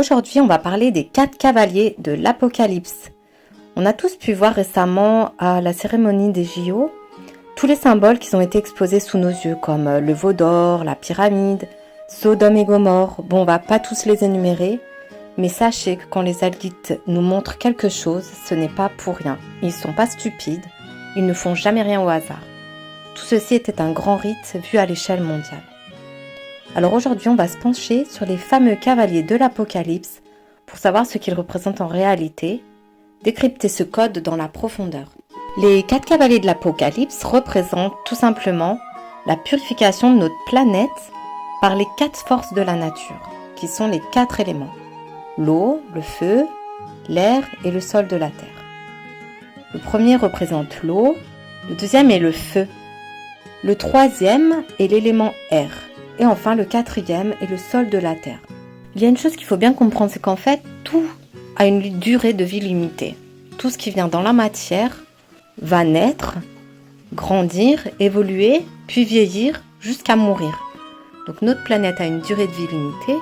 Aujourd'hui, on va parler des 4 cavaliers de l'Apocalypse. On a tous pu voir récemment à la cérémonie des JO tous les symboles qui ont été exposés sous nos yeux, comme le veau d'or, la pyramide, Sodome et Gomorrhe. Bon, on va pas tous les énumérer, mais sachez que quand les allites nous montrent quelque chose, ce n'est pas pour rien. Ils ne sont pas stupides, ils ne font jamais rien au hasard. Tout ceci était un grand rite vu à l'échelle mondiale. Alors aujourd'hui, on va se pencher sur les fameux cavaliers de l'Apocalypse pour savoir ce qu'ils représentent en réalité, décrypter ce code dans la profondeur. Les 4 cavaliers de l'Apocalypse représentent tout simplement la purification de notre planète par les 4 forces de la nature, qui sont les 4 éléments: l'eau, le feu, l'air et le sol de la terre. Le premier représente l'eau, le deuxième est le feu, le troisième est l'élément air, et enfin le quatrième est le sol de la terre. Il y a une chose qu'il faut bien comprendre, c'est qu'en fait, tout a une durée de vie limitée. Tout ce qui vient dans la matière va naître, grandir, évoluer, puis vieillir jusqu'à mourir. Donc notre planète a une durée de vie limitée,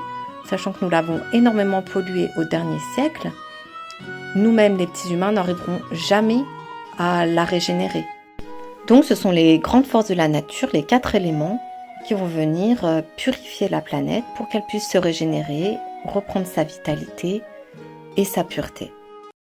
sachant que nous l'avons énormément polluée au dernier siècle. Nous-mêmes, les petits humains, n'arriverons jamais à la régénérer. Donc ce sont les grandes forces de la nature, les 4 éléments, qui vont venir purifier la planète pour qu'elle puisse se régénérer, reprendre sa vitalité et sa pureté.